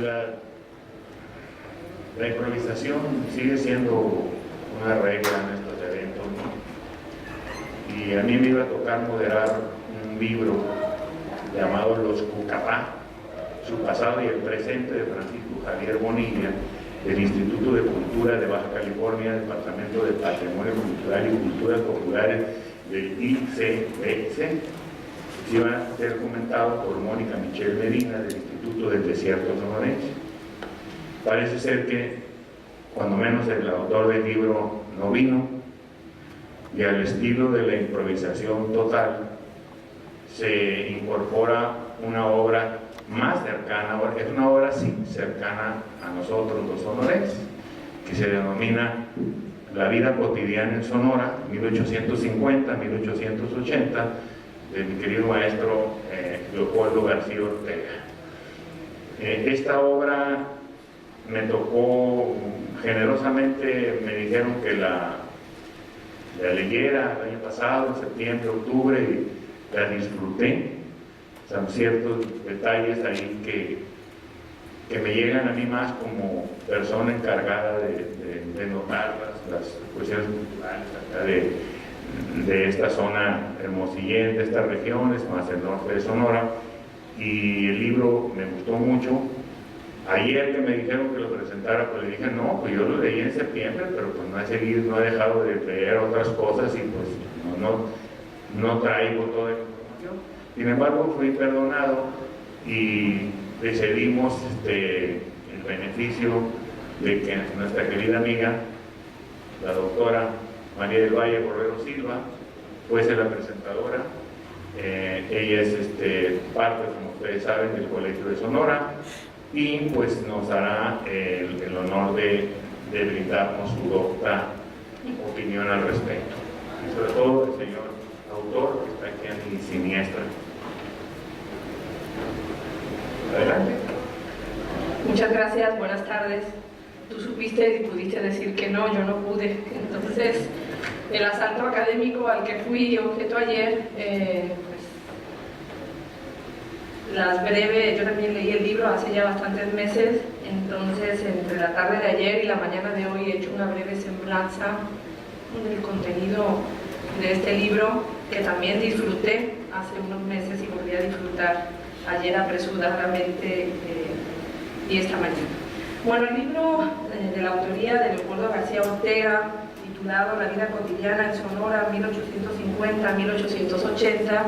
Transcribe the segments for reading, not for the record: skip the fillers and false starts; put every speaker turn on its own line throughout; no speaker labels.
la improvisación sigue siendo una regla en estos eventos, ¿no? Y a mí me iba a tocar moderar un libro llamado Los Cucapá, su pasado y el presente, de Francisco Javier Bonilla, del Instituto de Cultura de Baja California, Departamento de Patrimonio Cultural y Culturas Populares del ICBC. Se iba a ser comentado por Mónica Michel Medina, del Instituto del Desierto Sonorense. Parece ser que, cuando menos, el autor del libro no vino, y al estilo de la improvisación total se incorpora una obra más cercana, es una obra sí, cercana a nosotros los sonorenses, que se denomina La vida cotidiana en Sonora, 1850-1880, de mi querido maestro Leopoldo García Ortega. Esta obra me tocó, generosamente me dijeron que la leyera el año pasado, en septiembre, octubre, y la disfruté. Son ciertos detalles ahí que me llegan a mí más como persona encargada de notar las cuestiones culturales acá de esta zona hermosillense, de estas regiones, más el norte de Sonora, y el libro me gustó mucho. Ayer que me dijeron que lo presentara, pues le dije, no, pues yo lo leí en septiembre, pero pues no he seguido, no he dejado de leer otras cosas y pues no traigo toda la información. Sin embargo, fui perdonado y decidimos el beneficio de que nuestra querida amiga, la doctora María del Valle Borrero Silva, fuese la presentadora. Ella es parte, como ustedes saben, del Colegio de Sonora, y pues nos hará el honor de brindarnos su docta opinión al respecto. Y sobre todo el señor autor, que está aquí a mi siniestra. Adelante.
Muchas gracias, buenas tardes. Tú supiste y pudiste decir que no, yo no pude. Entonces, el asalto académico al que fui objeto ayer, yo también leí el libro hace ya bastantes meses, entonces entre la tarde de ayer y la mañana de hoy he hecho una breve semblanza del contenido de este libro, que también disfruté hace unos meses y volví a disfrutar ayer apresuradamente y esta mañana. Bueno, el libro de la autoría de Leopoldo García Ortega, titulado La vida cotidiana en Sonora, 1850-1880,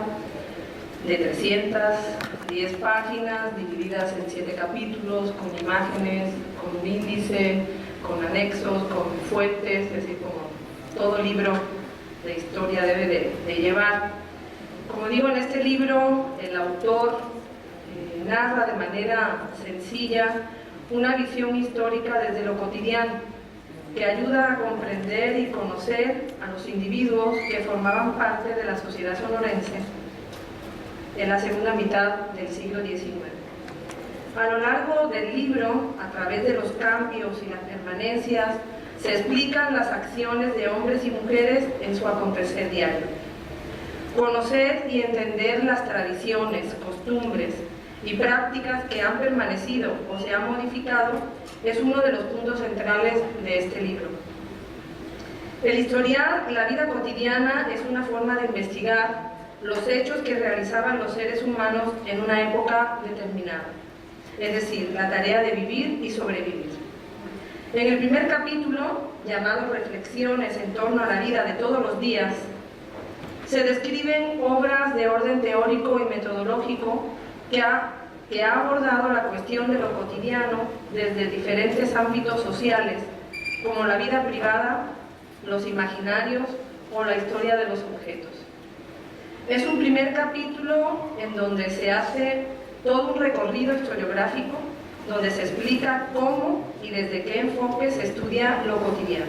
de 310 páginas, divididas en 7 capítulos, con imágenes, con un índice, con anexos, con fuentes, es decir, como todo libro de historia debe de llevar. Como digo, en este libro el autor narra de manera sencilla una visión histórica desde lo cotidiano, que ayuda a comprender y conocer a los individuos que formaban parte de la sociedad sonorense en la segunda mitad del siglo XIX. A lo largo del libro, a través de los cambios y las permanencias, se explican las acciones de hombres y mujeres en su acontecer diario. Conocer y entender las tradiciones, costumbres y prácticas que han permanecido o se han modificado es uno de los puntos centrales de este libro. El historiar la vida cotidiana es una forma de investigar los hechos que realizaban los seres humanos en una época determinada, es decir, la tarea de vivir y sobrevivir. En el primer capítulo, llamado Reflexiones en torno a la vida de todos los días, se describen obras de orden teórico y metodológico que ha abordado la cuestión de lo cotidiano desde diferentes ámbitos sociales, como la vida privada, los imaginarios o la historia de los objetos. Es un primer capítulo en donde se hace todo un recorrido historiográfico, donde se explica cómo y desde qué enfoque se estudia lo cotidiano.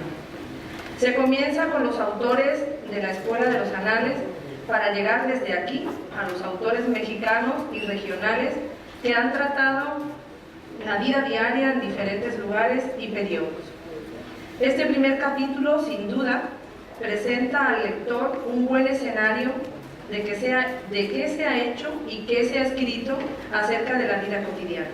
Se comienza con los autores de la Escuela de los Anales, para llegar desde aquí a los autores mexicanos y regionales que han tratado la vida diaria en diferentes lugares y periodos. Este primer capítulo, sin duda, presenta al lector un buen escenario de qué se ha hecho y qué se ha escrito acerca de la vida cotidiana.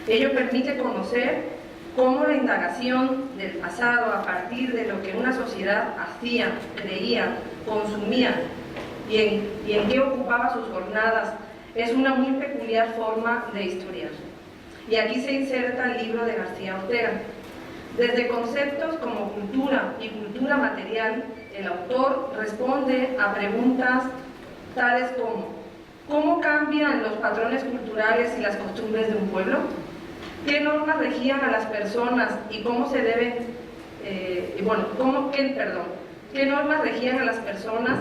Ello permite conocer cómo la indagación del pasado a partir de lo que una sociedad hacía, creía, consumía y en qué ocupaba sus jornadas es una muy peculiar forma de historiar. Y aquí se inserta el libro de García Ortega. Desde conceptos como cultura y cultura material, el autor responde a preguntas tales como: ¿cómo cambian los patrones culturales y las costumbres de un pueblo? ¿Qué normas regían a las personas y cómo se deben, qué normas regían a las personas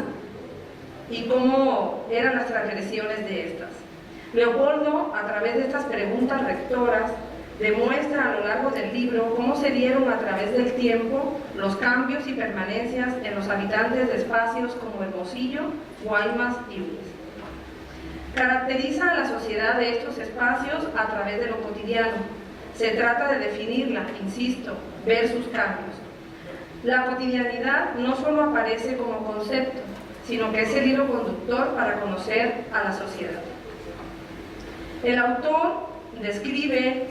y cómo eran las transgresiones de estas? Leopoldo, a través de estas preguntas rectoras, demuestra a lo largo del libro cómo se dieron a través del tiempo los cambios y permanencias en los habitantes de espacios como Hermosillo, Guaymas y Ures. Caracteriza a la sociedad de estos espacios a través de lo cotidiano. Se trata de definirla, insisto, ver sus cambios. La cotidianidad no solo aparece como concepto, sino que es el hilo conductor para conocer a la sociedad. El autor describe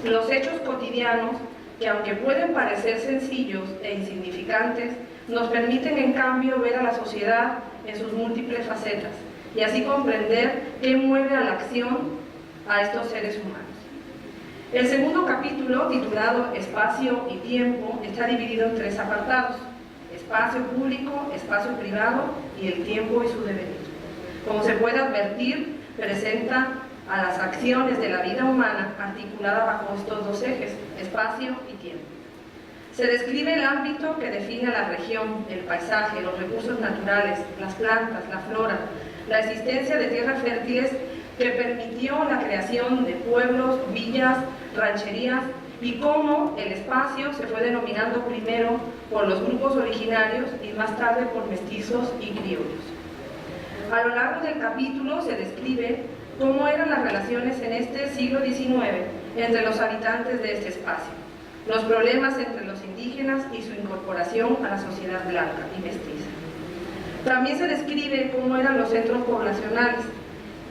los hechos cotidianos que, aunque pueden parecer sencillos e insignificantes, nos permiten en cambio ver a la sociedad en sus múltiples facetas y así comprender qué mueve a la acción a estos seres humanos. El segundo capítulo, titulado Espacio y Tiempo, está dividido en 3 apartados: espacio público, espacio privado y el tiempo y su devenir. Como se puede advertir, presenta a las acciones de la vida humana articulada bajo estos 2 ejes, espacio y tiempo. Se describe el ámbito que define a la región, el paisaje, los recursos naturales, las plantas, la flora, la existencia de tierras fértiles que permitió la creación de pueblos, villas, rancherías, y cómo el espacio se fue denominando primero por los grupos originarios y más tarde por mestizos y criollos. A lo largo del capítulo se describe cómo eran las relaciones en este siglo XIX entre los habitantes de este espacio, los problemas entre los indígenas y su incorporación a la sociedad blanca y mestiza. También se describe cómo eran los centros poblacionales,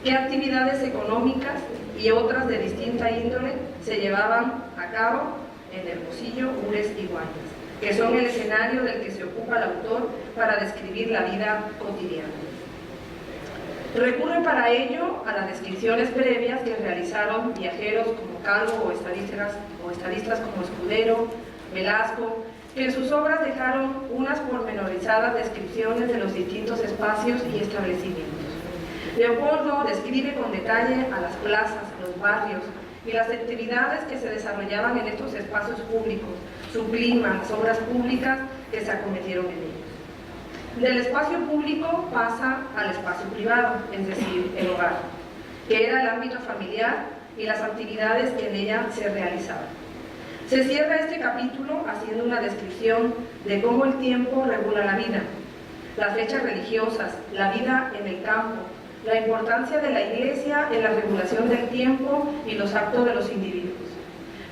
qué actividades económicas y otras de distinta índole se llevaban a cabo en Hermosillo, Ures y Guaymas, que son el escenario del que se ocupa el autor para describir la vida cotidiana. Recurre para ello a las descripciones previas que realizaron viajeros como Calvo o estadistas como Escudero, Velasco, que en sus obras dejaron unas pormenorizadas descripciones de los distintos espacios y establecimientos. Leopoldo describe con detalle a las plazas, los barrios y las actividades que se desarrollaban en estos espacios públicos, su clima, las obras públicas que se acometieron en ellos. Del espacio público pasa al espacio privado, es decir, el hogar, que era el ámbito familiar y las actividades que en ella se realizaban. Se cierra este capítulo haciendo una descripción de cómo el tiempo regula la vida, las fechas religiosas, la vida en el campo, la importancia de la Iglesia en la regulación del tiempo y los actos de los individuos,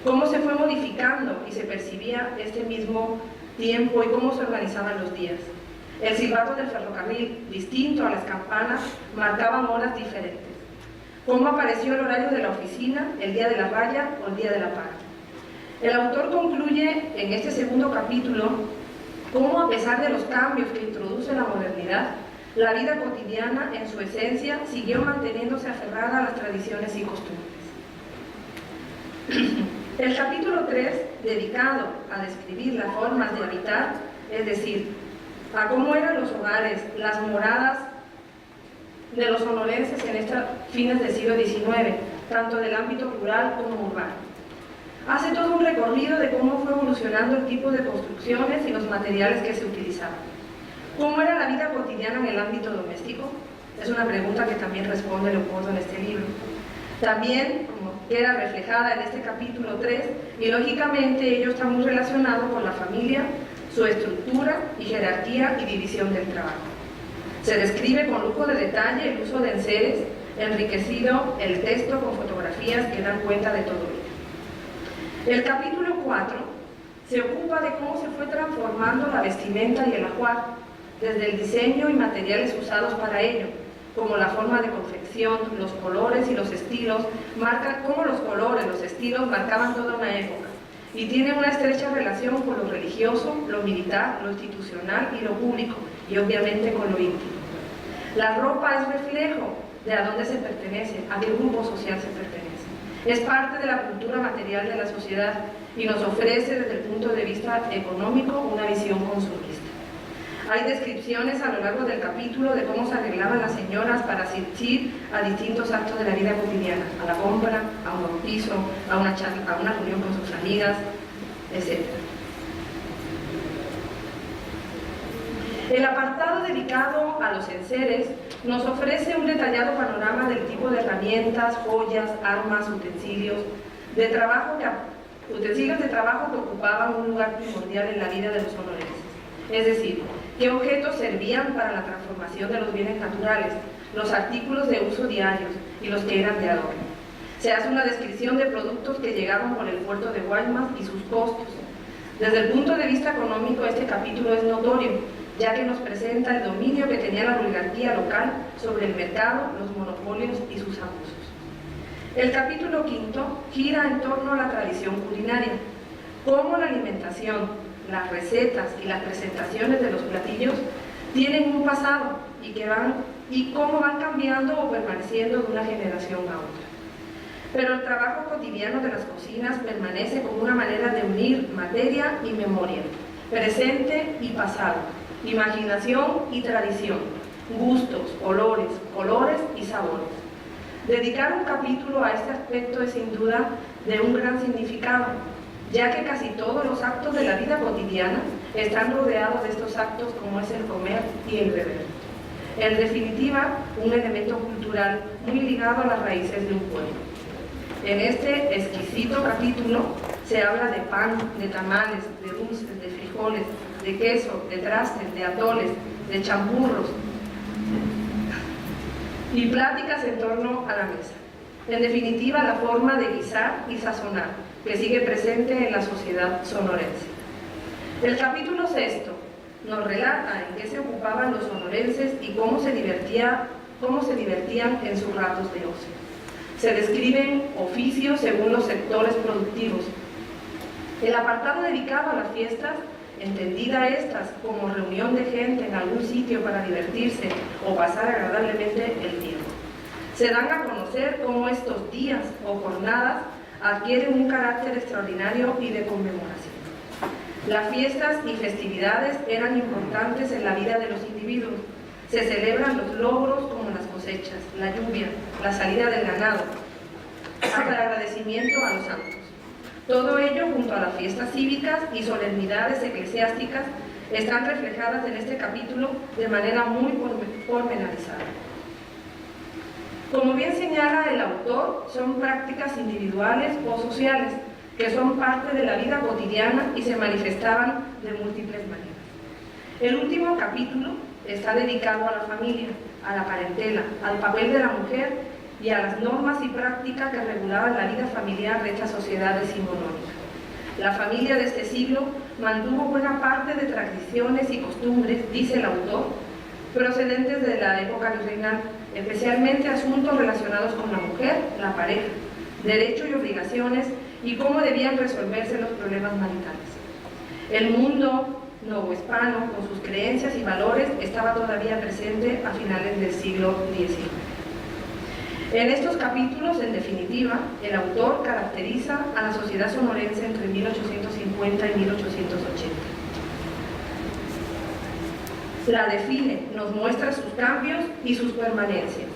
cómo se fue modificando y se percibía este mismo tiempo y cómo se organizaban los días. El silbato del ferrocarril, distinto a las campanas, marcaban horas diferentes. Cómo apareció el horario de la oficina, el día de la raya o el día de la paga. El autor concluye en este segundo capítulo cómo, a pesar de los cambios que introduce la modernidad, la vida cotidiana en su esencia siguió manteniéndose aferrada a las tradiciones y costumbres. El capítulo 3, dedicado a describir las formas de habitar, es decir, a cómo eran los hogares, las moradas de los sonorenses en estos fines del siglo XIX, tanto del ámbito rural como urbano. Hace todo un recorrido de cómo fue evolucionando el tipo de construcciones y los materiales que se utilizaban. ¿Cómo era la vida cotidiana en el ámbito doméstico? Es una pregunta que también responde Leopoldo en este libro. También, como queda reflejada en este capítulo 3, y lógicamente ello está muy relacionado con la familia, su estructura y jerarquía y división del trabajo. Se describe con lujo de detalle el uso de enseres, enriquecido el texto con fotografías que dan cuenta de todo ello. El capítulo 4 se ocupa de cómo se fue transformando la vestimenta y el ajuar, desde el diseño y materiales usados para ello, como la forma de confección, los colores y los estilos, marcan cómo los colores, los estilos marcaban toda una época y tienen una estrecha relación con lo religioso, lo militar, lo institucional y lo público, y obviamente con lo íntimo. La ropa es reflejo de a dónde se pertenece, a qué grupo social se pertenece. Es parte de la cultura material de la sociedad y nos ofrece desde el punto de vista económico una visión consumista. Hay descripciones a lo largo del capítulo de cómo se arreglaban las señoras para asistir a distintos actos de la vida cotidiana, a la compra, a un bautizo, a una reunión con sus amigas, etc. El apartado dedicado a los enseres nos ofrece un detallado panorama del tipo de herramientas, joyas, armas, utensilios de trabajo que ocupaban un lugar primordial en la vida de los sonorenses. Es decir, qué objetos servían para la transformación de los bienes naturales, los artículos de uso diarios y los que eran de adorno. Se hace una descripción de productos que llegaban por el puerto de Guaymas y sus costos. Desde el punto de vista económico, este capítulo es notorio, ya que nos presenta el dominio que tenía la oligarquía local sobre el mercado, los monopolios y sus abusos. El capítulo quinto gira en torno a la tradición culinaria, cómo la alimentación, las recetas y las presentaciones de los platillos tienen un pasado y cómo van cambiando o permaneciendo de una generación a otra. Pero el trabajo cotidiano de las cocinas permanece como una manera de unir materia y memoria, presente y pasado, imaginación y tradición, gustos, olores, colores y sabores. Dedicar un capítulo a este aspecto es sin duda de un gran significado, ya que casi todos los actos de la vida cotidiana están rodeados de estos actos como es el comer y el beber. En definitiva, un elemento cultural muy ligado a las raíces de un pueblo. En este exquisito capítulo se habla de pan, de tamales, de dulces, de frijoles, de queso, de trastes, de atoles, de champurros y pláticas en torno a la mesa. En definitiva, la forma de guisar y sazonar, que sigue presente en la sociedad sonorense. El capítulo sexto nos relata en qué se ocupaban los sonorenses y cómo se divertían en sus ratos de ocio. Se describen oficios según los sectores productivos. El apartado dedicado a las fiestas, entendida estas como reunión de gente en algún sitio para divertirse o pasar agradablemente el tiempo. Se dan a conocer cómo estos días o jornadas adquieren un carácter extraordinario y de conmemoración. Las fiestas y festividades eran importantes en la vida de los individuos. Se celebran los logros como las cosechas, la lluvia, la salida del ganado, hasta el agradecimiento a los santos. Todo ello, junto a las fiestas cívicas y solemnidades eclesiásticas, están reflejadas en este capítulo de manera muy pormenorizada. Como bien señala el autor, son prácticas individuales o sociales que son parte de la vida cotidiana y se manifestaban de múltiples maneras. El último capítulo está dedicado a la familia, a la parentela, al papel de la mujer y a las normas y prácticas que regulaban la vida familiar de esta sociedad decimonónica. La familia de este siglo mantuvo buena parte de tradiciones y costumbres, dice el autor, procedentes de la época virreinal, especialmente asuntos relacionados con la mujer, la pareja, derechos y obligaciones y cómo debían resolverse los problemas maritales. El mundo novohispano, con sus creencias y valores, estaba todavía presente a finales del siglo XIX. En estos capítulos, en definitiva, el autor caracteriza a la sociedad sonorense entre 1850 y 1880. La define, nos muestra sus cambios y sus permanencias.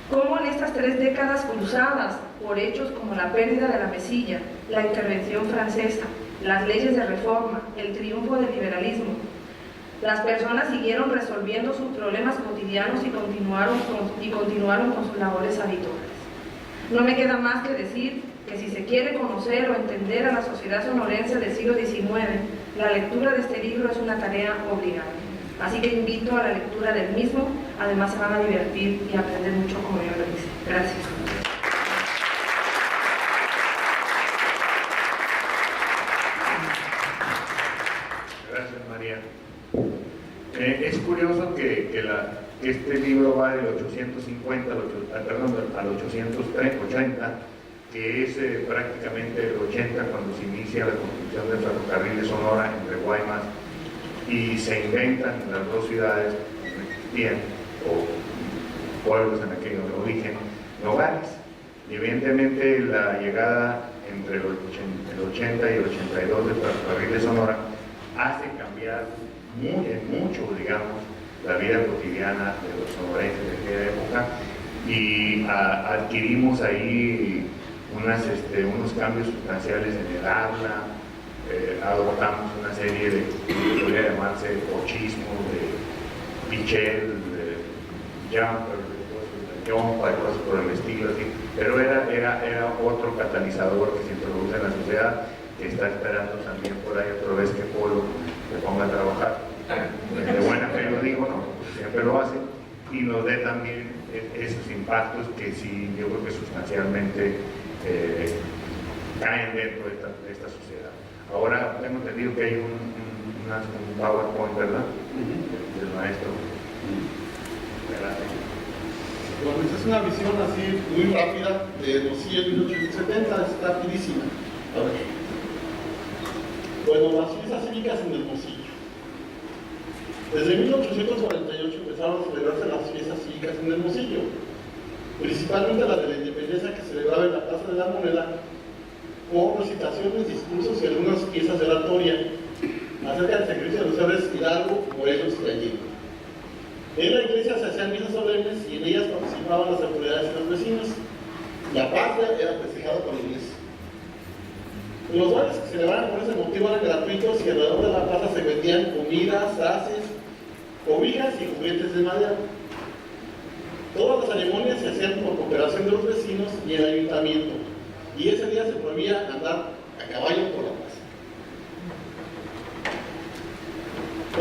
Cómo en estas 3 décadas cruzadas por hechos como la pérdida de la mesilla, la intervención francesa, las leyes de reforma, el triunfo del liberalismo, las personas siguieron resolviendo sus problemas cotidianos y continuaron con sus labores habituales. No me queda más que decir que si se quiere conocer o entender a la sociedad sonorense del siglo XIX, la lectura de este libro es una tarea obligada. Así que invito a la lectura del mismo, además se van a divertir y aprender mucho como yo lo hice. Gracias.
Gracias, María. Es curioso que este libro va de los 850, al 880, que es prácticamente el 80 cuando se inicia la construcción del ferrocarril de Sonora entre Guaymas, y se inventan las dos ciudades que no existían, o pueblos en aquel origen, Nogales. Y evidentemente la llegada entre el 80 y el 82 del ferrocarril de Sonora hace cambiar mucho, digamos, la vida cotidiana de los sonorenses de aquella época, y adquirimos ahí unos cambios sustanciales en el habla, adoptamos una serie de, que podría llamarse pochismos, de pichel, de jumper, de yompa, y cosas por el estilo, así. Pero era otro catalizador que se introduce en la sociedad, que está esperando también por ahí otra vez que Polo se ponga a trabajar. De buena fe lo digo, no, siempre lo hace, y nos dé también esos impactos que sí, yo creo que sustancialmente caen dentro de esta sociedad. Ahora tengo entendido que hay un PowerPoint, ¿verdad? Del maestro.
Bueno, esta es una visión así muy rápida de Hermosillo en 1870, está rapidísima. A ver. Bueno, las fiestas cívicas en Hermosillo. Desde 1848 empezaron a celebrarse las fiestas cívicas en Hermosillo, principalmente las de la independencia, que se celebraba en la Plaza de la Moneda, con recitaciones, discursos y algunas piezas de oratoria acerca del sacrificio de los héroes Hidalgo, Morelos y Allende. En la iglesia se hacían misas solemnes y en ellas participaban las autoridades y los vecinos. La patria era festejada por la iglesia. Los bailes que se celebraban con ese motivo eran gratuitos y alrededor de la plaza se vendían comidas, haces, cobijas y juguetes de madera. Todas las ceremonias se hacían por cooperación de los vecinos y el ayuntamiento, y ese día se prohibía andar a caballo por la plaza.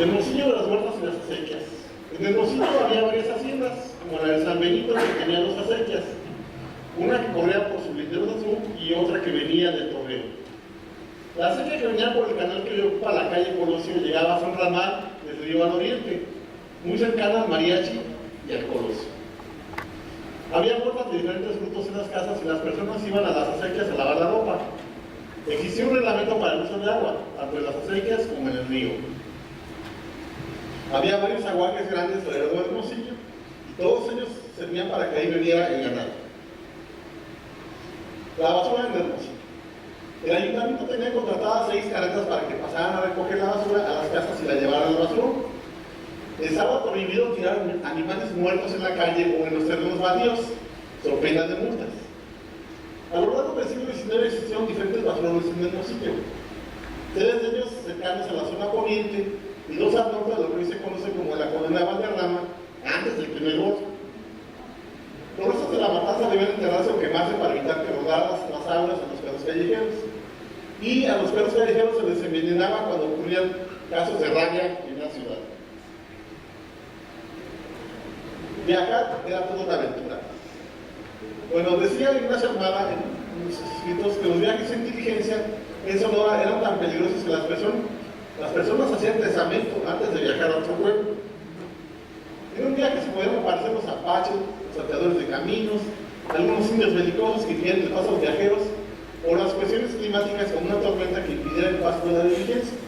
Hermosillo de las huertas y las acequias. En Hermosillo había varias haciendas, como la de San Benito, que tenía dos acequias, una que corría por su lindero azul y otra que venía del torreo. La acequia que venía por el canal que ocupa la calle Colosio llegaba a San Ramal del río al oriente, muy cercana al Mariachi y al Colosio. Había huertas de diferentes frutos en las casas y las personas iban a las acequias a lavar la ropa. Existía un reglamento para el uso de agua, tanto en las acequias como en el río. Había varios aguajes grandes alrededor de Hermosillo y todos ellos servían para que ahí bebiera el ganado. La basura en Hermosillo. El ayuntamiento tenía contratadas 6 carretas para que pasaran a recoger la basura a las casas y la llevaran al basurón. Estaba prohibido tirar animales muertos en la calle o en los terrenos baldíos, sobre pena de multas. A lo largo del siglo XIX existieron diferentes basurones en Hermosillo, 3 de ellos cercanos a la zona poniente y 2 al norte de lo que hoy se conoce como la colonia Valderrama, antes del primer voto. Los restos de la matanza debían enterrarse o quemarse para evitar que rodaran las aguas a los perros callejeros. Y a los perros callejeros se les envenenaba cuando ocurrían casos de rabia en la ciudad. Viajar era toda una aventura. Bueno, decía Ignacio Armada en sus escritos que los viajes en diligencia en Sonora eran tan peligrosos que las personas hacían testamento antes de viajar a otro pueblo. En un viaje se podían aparecer los apaches, los salteadores de caminos, algunos indios belicosos que impidían el paso a los viajeros, o las cuestiones climáticas como una tormenta que impidiera el paso de la diligencia.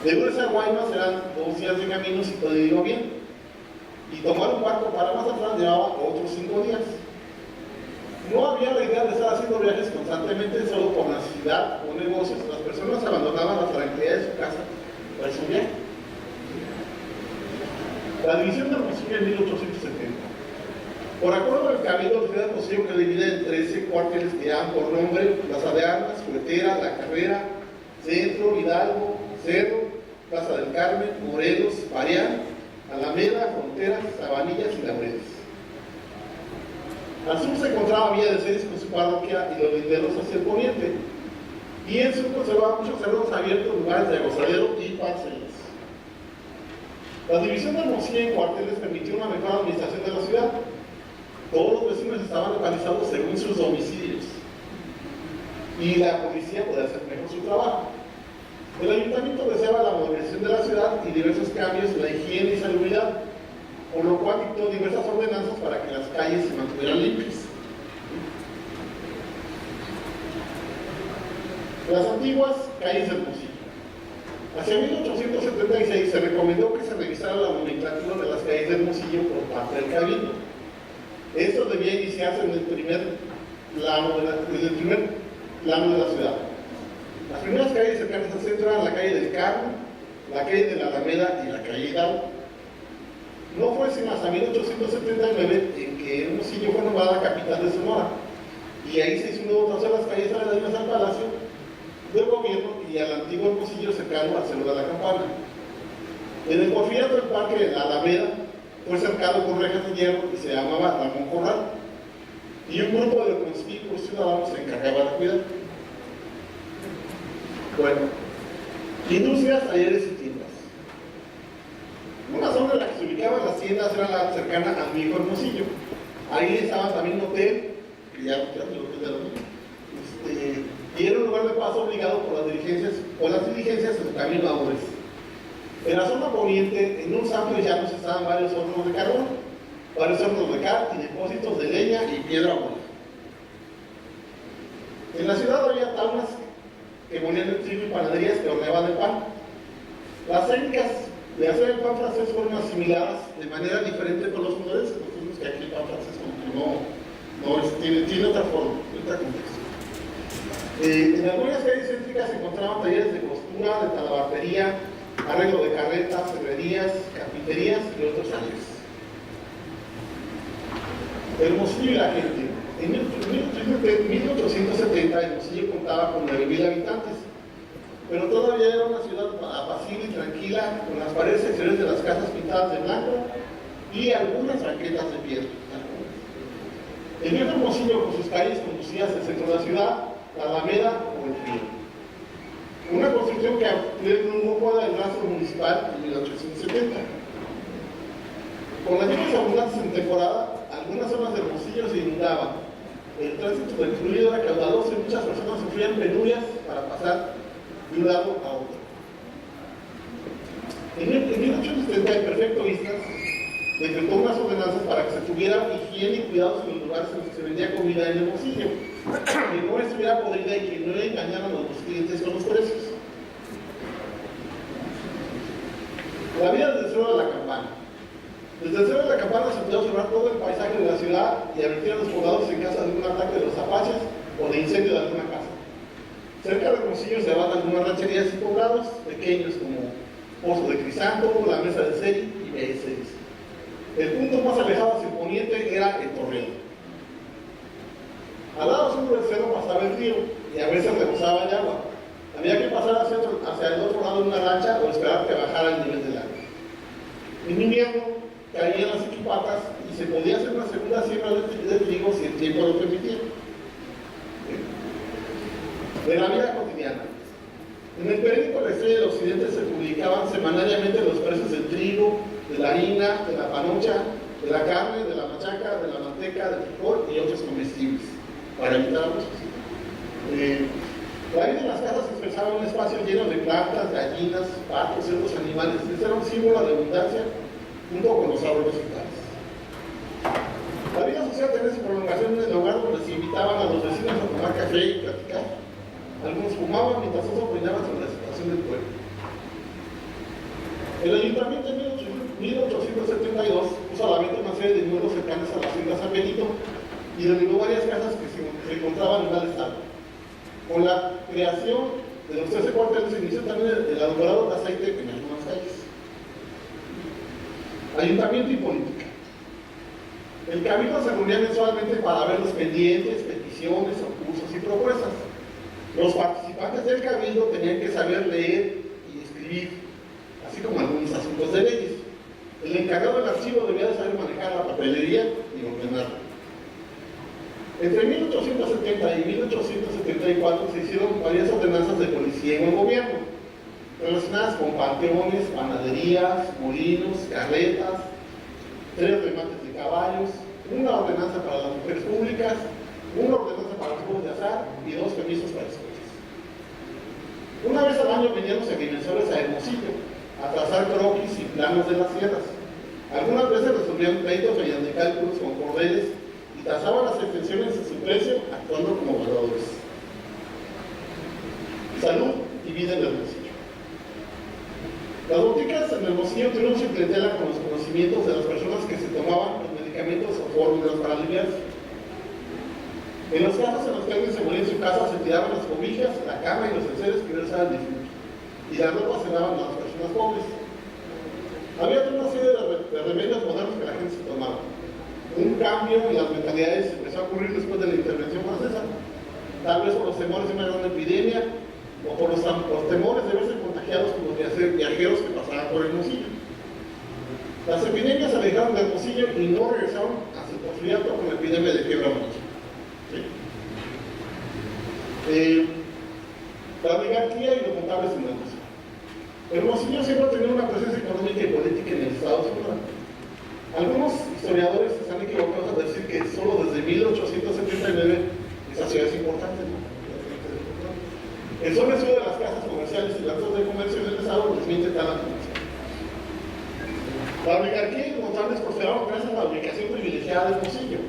De Lourdes a Guaymas eran 2 días de camino si todo iba bien, y tomar un barco para Mazatlán llevaba otros 5 días. No había la idea de estar haciendo viajes constantemente solo por necesidad o negocios. Las personas abandonaban la tranquilidad de su casa para su viaje. La división de Hermosillo en 1870. Por acuerdo del Cabildo, la ciudad de Hermosillo que divide en 13 cuarteles que dan por nombre Plaza de Armas, Juguetera, La Carrera, Centro, Hidalgo, Cerro, Plaza del Carmen, Morelos, Parián, Alameda, Fronteras, Sabanillas y Laureles. Al sur se encontraba Villa de Ceres con su parroquia y los linderos hacia el poniente, y en sur conservaba muchos cerros abiertos, lugares de agozadero y parcelas. La división de Hermosillo en cuarteles permitió una mejor administración de la ciudad. Todos los vecinos estaban localizados según sus domicilios y la policía podía hacer mejor su trabajo. El ayuntamiento deseaba la modernización de la ciudad y diversos cambios en la higiene y salubridad. por lo cual dictó diversas ordenanzas para que las calles se mantuvieran limpias. Las antiguas calles del Hermosillo. Hacia 1876 se recomendó que se revisara la nomenclatura de las calles del Hermosillo por parte del Cabildo. Esto debía iniciarse en el primer plano de la ciudad. Las primeras calles cercanas al centro eran la calle del Carmen, la calle de la Alameda y la calle Hidalgo. No fue sino hasta 1879 en que Hermosillo fue nombrada capital de Sonora, y ahí se hizo un nuevo trazo a las calles aledañas al Palacio del Gobierno y al antiguo Hermosillo cercano al Cerro de la Campana. En el porfiriato del parque de la Alameda fue cercado con rejas de hierro y se llamaba Ramón Corral, y un grupo de conspicuos ciudadanos se encargaba de cuidar. Bueno, industrias, talleres y tiendas. Una zona en la que se ubicaban las tiendas era la cercana al viejo Hermosillo. Ahí estaba también un hotel, que ya y era un lugar de paso obligado por las diligencias en su camino a Ores. En la zona poniente, en unos amplios llanos, estaban varios hornos de carbón, varios hornos de cal y depósitos de leña y piedra buena. En la ciudad había taunas que molían el trigo y panaderías que horneaban el pan. Las técnicas de hacer el pan francés fueron asimiladas de manera diferente por los jugadores. Nosotros que aquí el pan francés tiene otra forma, otra contexto. En algunas calles céntricas se encontraban talleres de costura, de talabartería, arreglo de carretas, herrerías, carpinterías y otros talleres. Hermosillo y la gente. En 1870 Hermosillo contaba con 9,000 habitantes, pero todavía era una ciudad apacible y tranquila, con las paredes exteriores de las casas pintadas de blanco y algunas banquetas de piedra. El viejo Hermosillo, con sus calles conducidas al centro de la ciudad, la Alameda o el río. Una construcción que obtuvo un grupo del rastro municipal en 1870. Con las lluvias abundantes en temporada, algunas zonas de Hermosillo se inundaban. El tránsito del fluido era caudaloso y muchas personas sufrían penurias para pasar de un lado a otro. En 1870, el prefecto Islas decretó unas ordenanzas para que se tuviera higiene y cuidados en los lugares en los que se vendía comida en Hermosillo, que no estuviera podrida y que no engañaran a los clientes con los precios. La vida desde el Cerro de la Campana. Desde el Cerro de la Campana se podía observar todo el paisaje de la ciudad y advertir a los poblados en caso de algún ataque de los apaches o de incendio de alguna casa. Cerca de Hermosillo se van algunas rancherías y poblados pequeños como Pozo de Crisanto, la Mesa de Seri y Belleseris. El punto más alejado hacia el poniente era el Torreón. Al lado sur del cerro pasaba el río y a veces rebosaba el agua. Había que pasar hacia el otro lado de una lancha o esperar que bajara el nivel del agua. En invierno caían las equipatas y se podía hacer una segunda siembra de trigo si el tiempo lo permitía. De la vida cotidiana. En el periódico La Estrella del Occidente se publicaban semanalmente los precios del trigo, de la harina, de la panocha, de la carne, de la machaca, de la manteca, del frijol y otros comestibles, para evitar abusos. La vida en las casas se expresaba en un espacio lleno de plantas, gallinas, patos y otros animales. Este era un símbolo de abundancia junto con los árboles frutales. La vida social tenía su prolongación en el hogar donde se invitaban a los vecinos a tomar café y platicar. Algunos fumaban mientras otros opinaban sobre la situación del pueblo. El ayuntamiento en 1872 puso a la venta una serie de inmuebles cercanos a la hacienda San Benito y derribó varias casas que se encontraban en mal estado. Con la creación de los 13 cuarteles se inició también el alumbrado de aceite en algunas calles. Ayuntamiento y política. El cabildo se reunía mensualmente para ver los pendientes, peticiones, concursos y propuestas. Los participantes del cabildo tenían que saber leer y escribir, así como algunos asuntos de leyes. El encargado del archivo debía de saber manejar la papelería y ordenarla. Entre 1870 y 1874 se hicieron varias ordenanzas de policía en el gobierno, relacionadas con panteones, panaderías, molinos, carretas, 3 remates de caballos, una ordenanza para las mujeres públicas, una ordenanza para los juegos de azar y 2 permisos para escuelas. Una vez al año venían los agrimensores a Hermosillo a trazar croquis y planos de las sierras. Algunas veces resolvían pleitos mediante cálculos con cordeles y tasaban las extensiones de su precio actuando como evaluadores. Salud y vida en Hermosillo. Las boticas en Hermosillo tuvieron su clientela con los conocimientos de las personas que se tomaban los medicamentos o fórmulas para aliviarse. En los casos en los que alguien se moría en su casa, se tiraban las cobijas, la cama y los enseres que versaban difunto, y las ropas se daban a las personas pobres. Había toda una serie de remedios modernos que la gente se tomaba. Un cambio en las mentalidades empezó a ocurrir después de la intervención francesa, tal vez por los temores de una gran epidemia o por los temores de verse contagiados por los viajeros que pasaban por Hermosillo. Las epidemias se alejaron de Hermosillo y no regresaron hasta el Porfiriato con la epidemia de fiebre amarilla. ¿Sí? La oligarquía y los notables en Hermosillo. Hermosillo siempre ha tenido una presencia económica y política en el estado de Sonora. Algunos historiadores se han equivocado al decir que solo desde 1879 esa ciudad es importante, ¿no? El solo estudio de las casas comerciales y las zonas de comercio del estado desmiente tal afirmación. La oligarquía y los notables prosperaron gracias a la ubicación privilegiada de Hermosillo.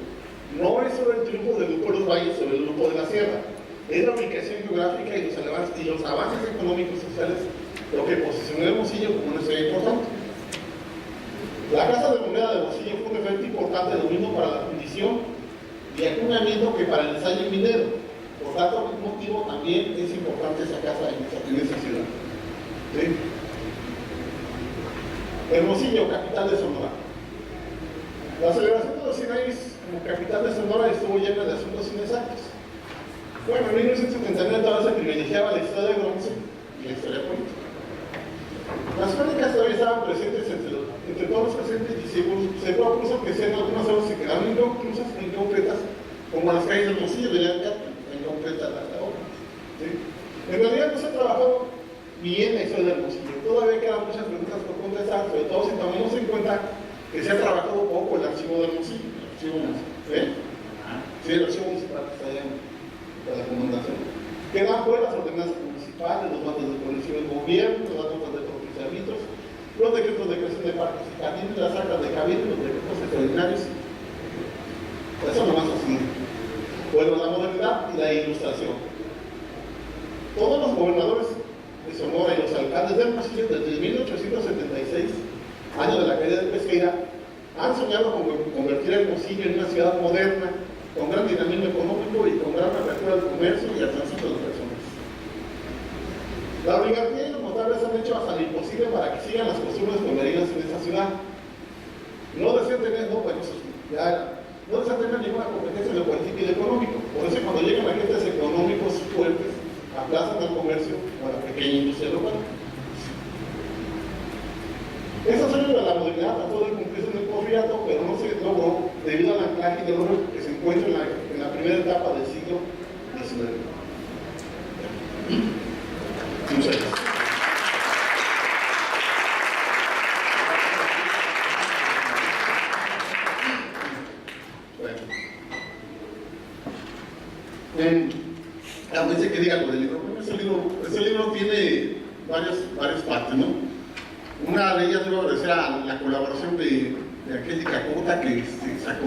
No es sobre el triunfo del grupo de los valles sobre el grupo de la sierra, es la ubicación geográfica y los avances económicos y sociales lo que posicionó Hermosillo como una ciudad importante. La Casa de Moneda de Hermosillo fue un efecto importante lo mismo para la fundición y acuñamiento que para el ensayo minero. Por tanto, por un motivo también es importante esa casa en esa ciudad. ¿Sí? Hermosillo, capital de Sonora. La celebración de los 100 años como capital de Sonora estuvo llena de asuntos inexactos. Bueno, en 1979 todavía se privilegiaba la historia de bronce y la historia política. Las crónicas todavía estaban presentes entre todos los presentes y se propuso que sean algunas obras que quedaron inconclusas e incompletas, como las calles de Hermosillo de la incompleta la obra. ¿Sí? En realidad no se trabajó bien la historia de Hermosillo. Todavía quedan muchas preguntas por contestar, sobre todo si tomamos en cuenta que se ha trabajado poco el archivo de Hermosillo. Sí, el archivo municipal que está allá en la comandación. Quedan fuera las ordenanzas municipales, los datos de colección del gobierno, los datos de propiciamientos, los decretos de creación de parques y jardines, las actas de cabildo, los decretos extraordinarios. Eso nomás así. Bueno, la modernidad y la ilustración. Todos los gobernadores de Sonora y los alcaldes de Hermosillo desde 1876, año de la caída de Pesqueira, han soñado con convertir a Hermosillo en una ciudad moderna, con gran dinamismo económico y con gran apertura al comercio y al tránsito de personas. La oligarquía y los notables han hecho hasta lo imposible para que sigan las costumbres pueblerinas en esta ciudad. No desean tener ninguna competencia en lo político y lo económico. Por eso cuando llegan agentes económicos fuertes, aplazan al comercio o a la pequeña industria local. Ese sueño de la modernidad trató de cumplirse en el Porfiriato, pero no se logró debido al anclaje ideológico que se encuentra en la primera etapa del siglo XIX. Muchas gracias. Bueno, dice que diga lo del libro. Bueno, ese libro tiene varias partes, ¿no? Una de ellas debo agradecer a la colaboración de Angélica Cota, que sacó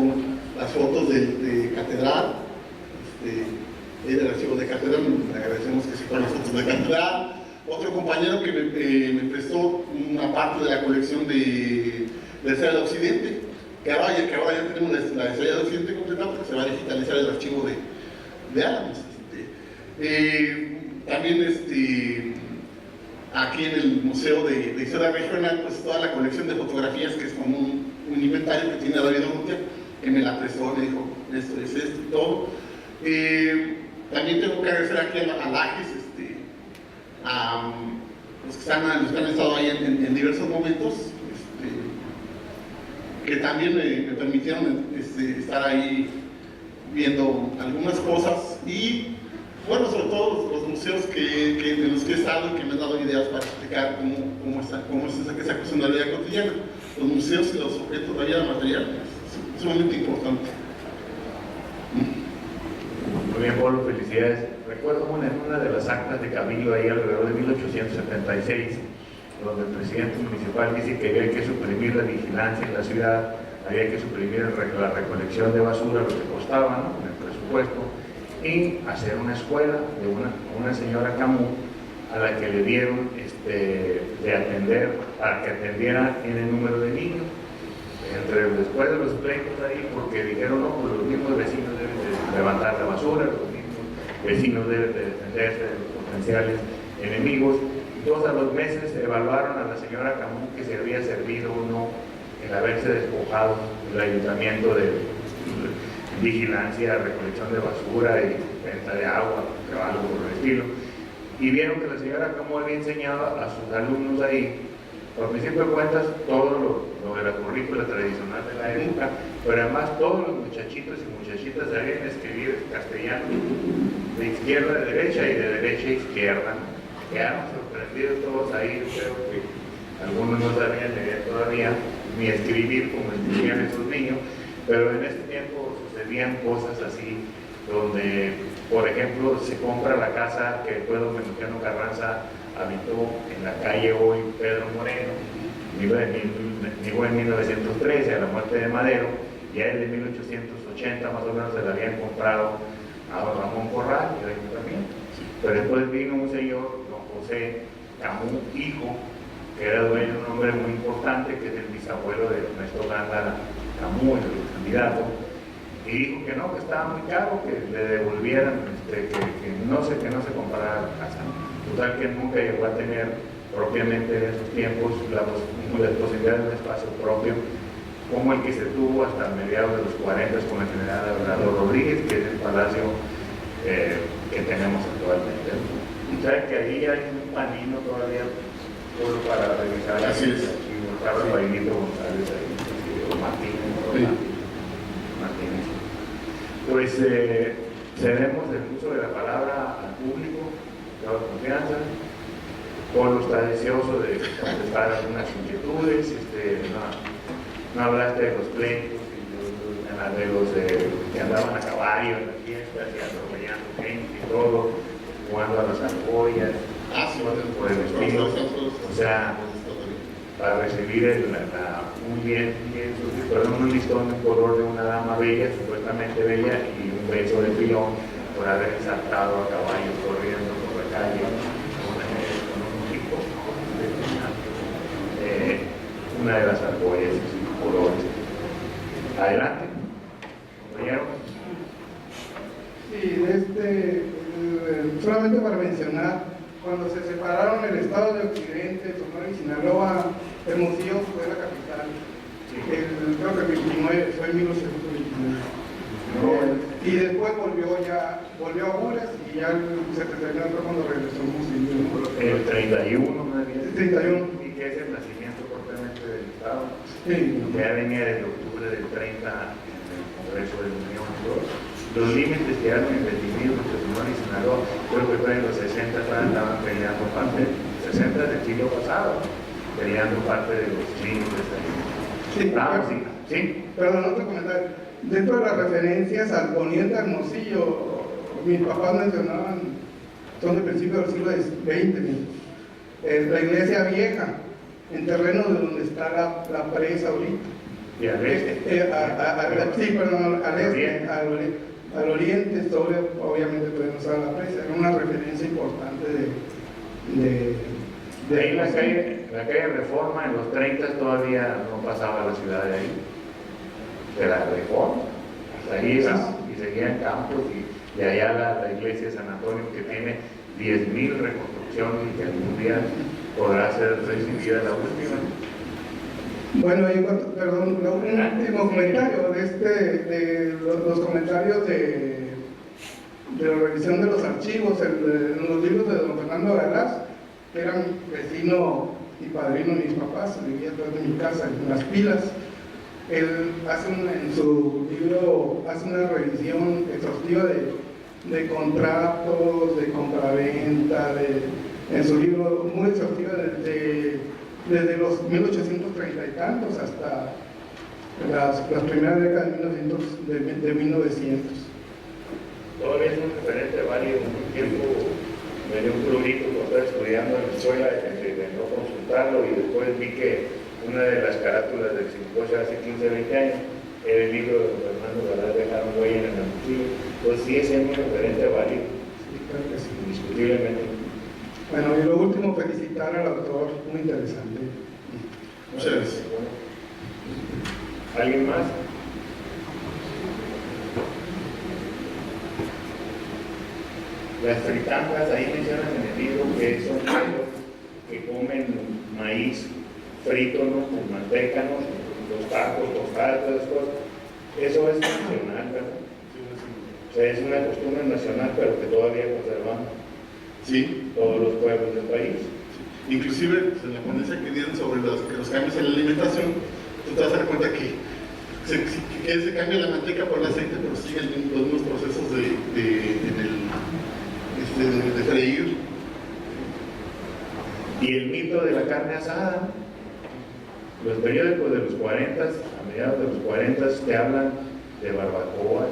las fotos de Catedral, del archivo de Catedral. Le agradecemos que sacó las fotos de Catedral. Otro compañero que me prestó una parte de la colección de Estrella de Occidente, que ahora ya tenemos la Estrella de Occidente completada porque se va a digitalizar el archivo de Álamos. También aquí en el Museo de Historia Regional, pues toda la colección de fotografías, que es como un inventario que tiene David Urrutia, que me la prestó, me dijo, esto es esto y todo. También tengo que agradecer aquí a Lajes, a los que han estado ahí en diversos momentos, que también me permitieron estar ahí viendo algunas cosas y bueno, sobre todo los museos en los que he estado y que me han dado ideas para explicar cómo es esa cuestión de la vida cotidiana. Los museos y los objetos de la vida material es sumamente importante.
Muy bien, Pablo, felicidades. Recuerdo en una de las actas de Cabildo ahí alrededor de 1876, donde el presidente municipal dice que había que suprimir la vigilancia en la ciudad, había que suprimir la recolección de basura, lo que costaba, ¿no?, con el presupuesto, y hacer una escuela de una señora Camus a la que le dieron de atender, para que atendiera en el número de niños. Después de los pleitos ahí, porque dijeron, no, pues los mismos vecinos deben de levantar la basura, los mismos vecinos deben de defenderse de los potenciales enemigos. Entonces, a los meses evaluaron a la señora Camus que se había servido o no el haberse despojado el ayuntamiento de vigilancia, recolección de basura y venta de agua, o algo por el estilo. Y vieron que la señora Camus había enseñado a sus alumnos ahí, por principio de cuentas, todo lo de la currícula tradicional de la época, pero además todos los muchachitos y muchachitas sabían escribir castellano de izquierda a derecha y de derecha a izquierda. Quedaron sorprendidos todos ahí. Yo creo que algunos no sabían leer todavía ni escribir como escribían esos niños, pero en este tiempo sucedían cosas así, donde, por ejemplo, se compra la casa que después don Venustiano Carranza habitó en la calle hoy Pedro Moreno, llegó en 1913 a la muerte de Madero, y a él en 1880 más o menos se la habían comprado a don Ramón Corral, y también. Pero después vino un señor, don José Camus, hijo, que era dueño de un hombre muy importante, que es el bisabuelo de Ernesto Gándara Camus, el candidato, y dijo que no, que estaba muy caro, que le devolvieran, que no se comprara la casa. Total que nunca llegó a tener propiamente en esos tiempos la posibilidad de un espacio propio, como el que se tuvo hasta mediados de los 40 con el general Abelardo Rodríguez, que es el palacio que tenemos actualmente. Y saben que ahí hay un panino todavía solo para revisar.
Así es.
Y buscar a Bailito González ahí, o Martínez. Pues cedemos el uso de la palabra al público, toda confianza. Polo está deseoso de contestar algunas inquietudes. No hablaste de los pleitos, de los que andaban a caballo en las fiestas y atropellando gente y todo, jugando a las argollas, por el estilo. O sea, para recibir un listón en color de una dama bella, supuestamente bella, y un beso de pilón por haber saltado a caballo corriendo por la calle con un tipo, una de las argollas y colores. Adelante, compañero.
Sí, solamente para mencionar, cuando se separaron el estado de Occidente, Sonora y Sinaloa, Hermosillo fue la capital. Creo que 29, fue en 1929. Y después volvió a Juárez y ya el 79 fue cuando regresó Hermosillo.
El 31, ¿no?
El 31.
Y que es el nacimiento propiamente del estado.
Sí.
Que ya venía desde octubre del 30 en el Congreso de la Unión. Los límites que han definido entre Sonora y Sinaloa, creo que fue en los 60 estaban peleando parte, 60 del siglo pasado, peleando parte de los límites ahí.
Sí,
sí.
Perdón, otro comentario. Dentro de las referencias al poniente Hermosillo, mis papás mencionaban, son de principio del siglo XX, la iglesia vieja, en terreno de donde está la presa ahorita.
Y al este.
Sí, perdón, al este, al oriente, sobre, obviamente podemos usar la presa, era una referencia importante de
ahí la calle Reforma en los 30 todavía no pasaba la ciudad de ahí, de la Reforma, hasta ahí iba, y seguían campos, y allá la iglesia de San Antonio, que tiene 10,000 reconstrucciones y que algún día podrá ser recibida la última.
Bueno, perdón, un último comentario de los comentarios de la revisión de los archivos en los libros de don Fernando Galás, que era vecino y padrino de mis papás, vivía atrás de mi casa, en Las Pilas. Él en su libro hace una revisión exhaustiva de contratos, de compraventa, en su libro muy exhaustiva desde los 1830 y tantos hasta las primeras décadas de 1900.
Todavía es un referente válido. Un tiempo me dio un plurito cuando estaba estudiando en la escuela de no consumir consultarlo y después vi que una de las carátulas del simposio hace 15, 20 años era el libro de don Fernando Galaz de Jaron Goyen en el museo. Entonces sí es un referente válido,
Sí, claro que sí.
indiscutiblemente.
Bueno, y lo último, felicitar al autor, muy interesante.
Muchas gracias.
¿Alguien más? Las fritangas, ahí mencionan en el libro que son pueblos que comen maíz frito, ¿no? Con manteca, ¿no? Los tacos, tostadas, todas esas cosas. Eso es nacional, ¿verdad? O sea, es una costumbre nacional, pero que todavía conservamos
Sí,
todos los pueblos del país.
inclusive en la ponencia que dieron sobre los cambios en la alimentación, tú te vas a dar cuenta que se cambia la manteca por el aceite, pero siguen los mismos procesos de freír.
Y el mito de la carne asada, los periódicos de los 40, a mediados de los 40, te hablan de barbacoa,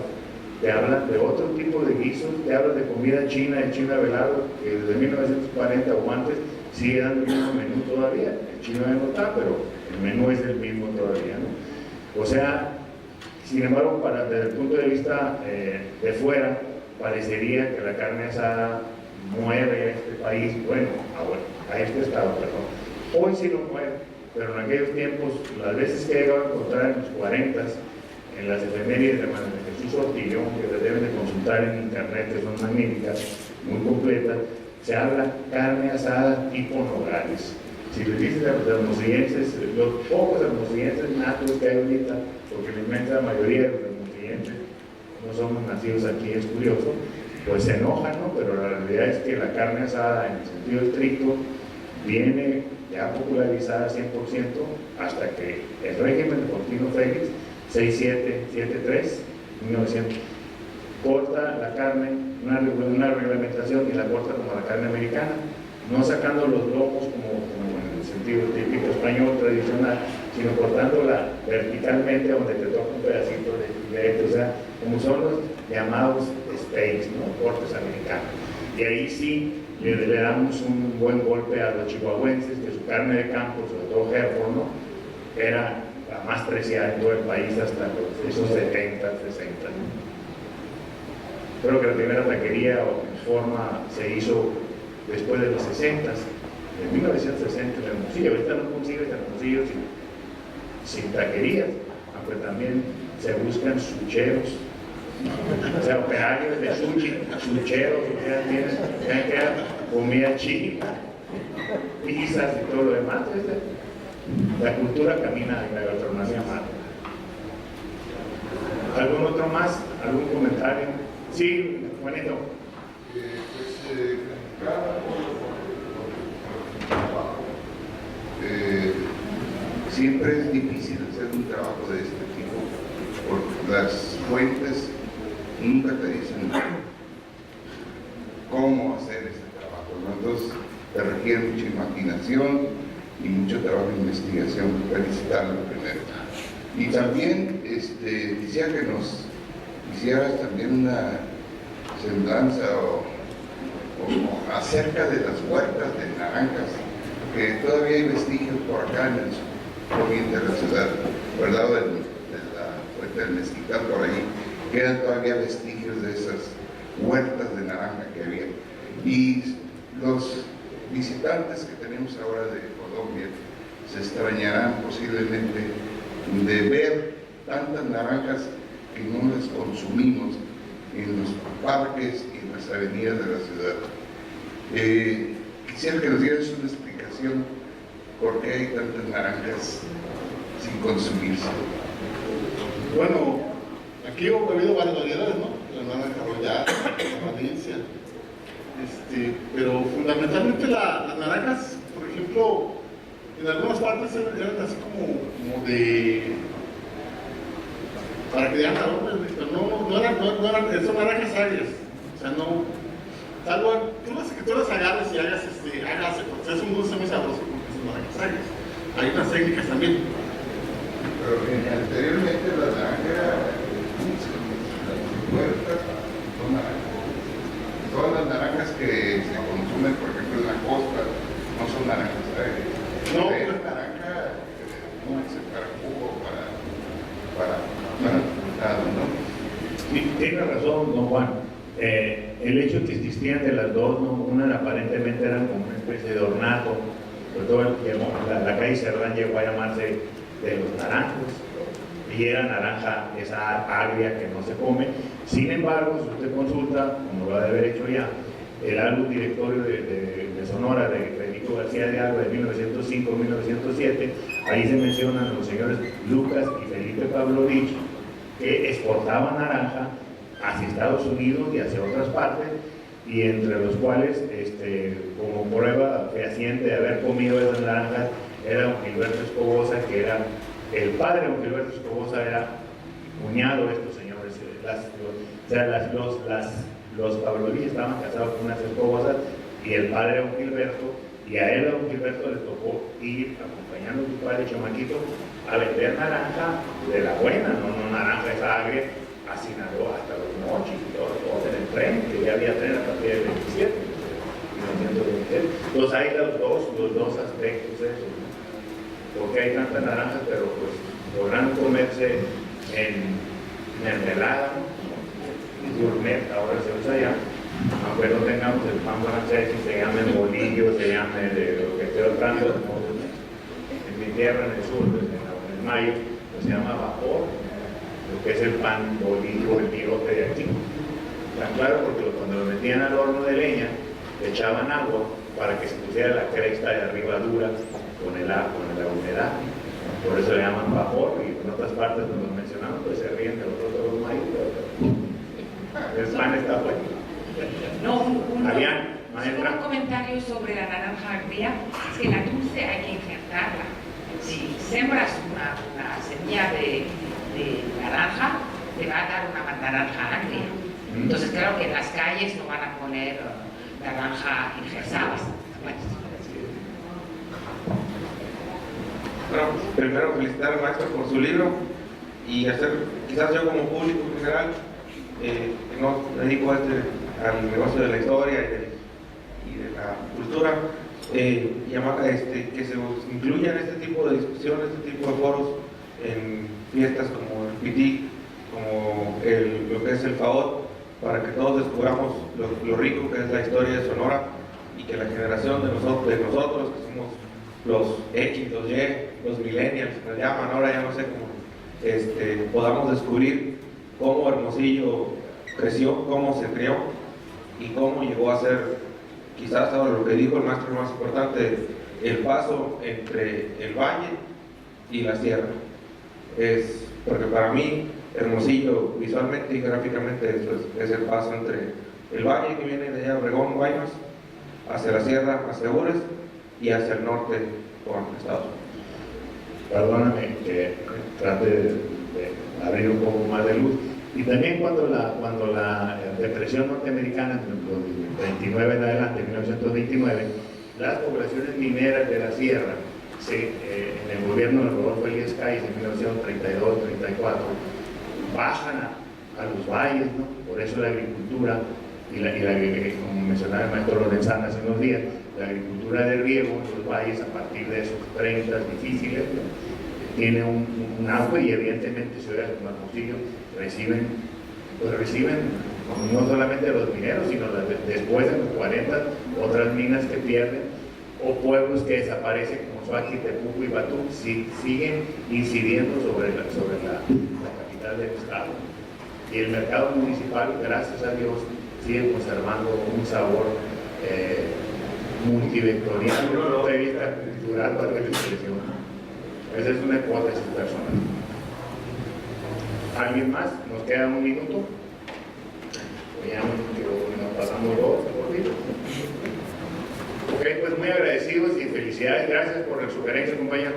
te hablan de otro tipo de guisos, te hablan de comida china, el chino velado, que desde 1940 o antes sigue dando el mismo menú todavía. El chino ya no está, pero el menú es el mismo todavía, ¿no? O sea, sin embargo, desde el punto de vista de fuera, parecería que la carne asada mueve a este país, bueno, a este estado, perdón. Hoy sí lo mueve, pero en aquellos tiempos, las veces que he llegado a encontrar en los 40, en las efemérides de Jesús Ortillón, que las deben de consultar en internet, que son magníficas, muy completas, se habla carne asada tipo Nogales. Si les dices a los hermosillenses, los pocos hermosillenses natos que hay ahorita, porque la inmensa mayoría de los hermosillenses no somos nacidos aquí, es curioso, pues se enojan, ¿no? Pero la realidad es que la carne asada, en el sentido estricto, viene ya popularizada 100% hasta que el régimen de Portino Félix, 6773, 1900, corta la carne, una reglamentación y la corta como la carne americana, no sacando los lomos como en el sentido típico español tradicional, sino cortándola verticalmente donde te toca un pedacito de filete, o sea, como son los llamados steaks, ¿no? Cortes americanos. Y ahí sí le damos un buen golpe a los chihuahuenses, que su carne de campo, sobre todo Hereford, ¿no? Era la más preciada en todo el país hasta esos 70, 60. ¿no? Creo que la primera taquería o forma se hizo después de los 60, en 1960 en Hermosillo. Ahorita no consigues Hermosillo sin taquerías, aunque también se buscan sucheros, o sea, operarios de sushi, sucheros, o sea, tienen que comida china, pizzas y todo lo demás. La cultura camina en la gastronomía mata. ¿Algún otro más? ¿Algún comentario? Sí, Juanito.
Siempre es difícil hacer un trabajo de este tipo, porque las fuentes nunca te dicen cómo hacer ese trabajo, ¿no? Entonces te requiere mucha imaginación y mucho trabajo de investigación. Felicitarlo primero. Y también quisiera que nos hicieras también una semblanza o acerca de las huertas de naranjas, que todavía hay vestigios por acá en el poniente de la ciudad, ¿verdad? Del Mezquital, por ahí quedan todavía vestigios de esas huertas de naranja que había. Y los visitantes que tenemos ahora de Colombia se extrañarán posiblemente de ver tantas naranjas que no las consumimos en los parques y en las avenidas de la ciudad. Quisiera que nos dieras una explicación por qué hay tantas naranjas sin consumirse.
Bueno, aquí ha habido varias variedades, ¿no? La naranja royal, la Valencia. Pero fundamentalmente las naranjas, por ejemplo, en algunas partes eran así como de... para que dieran sabor, pero no eran, son naranjas agrias. O sea, no... Salvo que tú las agarres y hagas porque es un dulce muy sabroso porque son naranjas agrias. Hay unas técnicas también.
Pero anteriormente la naranja huertas son naranjas. Todas las naranjas que se consumen, por ejemplo, en la costa, no son naranjas agrias.
Sí, tiene razón, don Juan. El hecho de que existían de las dos, ¿no? Una aparentemente eran como una especie de ornato, sobre todo la calle Cerdán llegó a llamarse de los naranjos, y era naranja esa agria que no se come. Sin embargo, si usted consulta, como lo ha de haber hecho ya, el álbum directorio de Sonora de Federico García de Alba de 1905-1907, ahí se mencionan los señores Lucas y Felipe Pavlovich, que exportaban naranja hacia Estados Unidos y hacia otras partes, y entre los cuales, como prueba fehaciente de haber comido esas naranjas, era don Gilberto Escobosa, que era el padre de don Gilberto Escobosa, era cuñado de estos señores. Los Pavlovich estaban casados con unas Escobosas, y el padre de don Gilberto, y a él, a don Gilberto, le tocó ir acompañando a su padre chamaquito a vender naranja de la buena, no naranja esa agria, a Sinaloa, hasta los mochis y todo en el tren, que ya había tren a partir del 27, 1927. Entonces hay los dos aspectos de eso. Porque hay tantas naranjas, pero pues podrán comerse en mermelada, gourmet, ahora se usa ya, aunque no tengamos el pan francés y se llame bolillo, se llame de lo que esté tanto, en mi tierra, en el sur, en el Mayo, pues se llama vapor, lo que es el pan bolillo, el virote de aquí. Tan claro, porque cuando lo metían al horno de leña, le echaban agua para que se pusiera la cresta de arriba dura con la humedad. Por eso le llaman vapor, y en otras partes donde lo mencionamos, pues se ríen de los otros maíz, pero el pan está bueno.
No,
maestra.
un comentario sobre la naranja agria. Es que la dulce hay que injertarla. Si sembras una semilla de naranja, te va a dar una naranja agria. Entonces, claro que en las calles no van a poner naranja injertada.
Bueno, primero felicitar al maestro por su libro y hacer, quizás yo como público en general, no me dedico al negocio de la historia y de la cultura, que se incluyan este tipo de discusiones, este tipo de foros en fiestas como el PITI, como lo que es el FAOT, para que todos descubramos lo rico que es la historia de Sonora, y que la generación de nosotros que somos los X, los Y, los millennials, nos llaman, ahora ya no sé cómo, podamos descubrir cómo Hermosillo creció, cómo se crió y cómo llegó a ser, quizás ahora lo que dijo el maestro más importante, el paso entre el valle y la sierra. Porque para mí Hermosillo visualmente y gráficamente es el paso entre el valle que viene de allá, Obregón, Guaymas, hacia la sierra, hacia Ures, y hacia el norte con Estados Unidos.
Perdóname que trate de abrir un poco más de luz. Y también cuando la depresión norteamericana, del 29 en adelante, 1929, las poblaciones mineras de la sierra, en el gobierno de Rodolfo Elías Calles en 1932-34, bajan a los valles, ¿no? Por eso la agricultura, como mencionaba el maestro Lorenzana hace unos días, la agricultura de riego en los valles a partir de esos 30 difíciles, ¿no? Tiene un auge, y evidentemente ciudades como Hermosillo reciben no solamente los mineros, sino después de los 40 otras minas que pierden, o pueblos que desaparecen como Suachi, Tepuco y Batú, siguen incidiendo sobre la capital del estado. Y el mercado municipal, gracias a Dios, sigue conservando un sabor multivectorial desde el punto de vista cultural para la expresión. Esa es una hipótesis personal. ¿Alguien más? ¿Nos queda un minuto? Veamos que nos pasamos dos, por favor. Ok, pues muy agradecidos y felicidades. Gracias por la sugerencia, compañero.